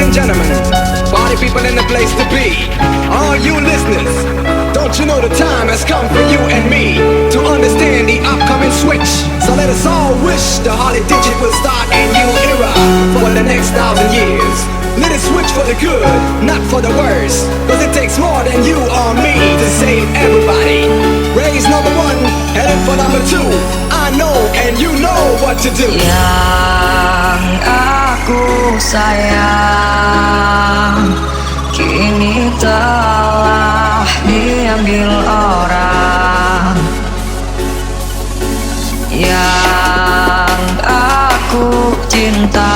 and gentlemen, party people in the place to be. All you listeners, don't you know the time has come for you and me to understand the upcoming switch? So let us all wish the Holly Digit will start a new era for the next 1,000 years. Let it switch for the good, not for the worse, cause it takes more than you or me to save everybody. Raise number 1, headed for number 2. I know and you know what to do. Yang aku sayang kini telah diambil orang. Yang aku cinta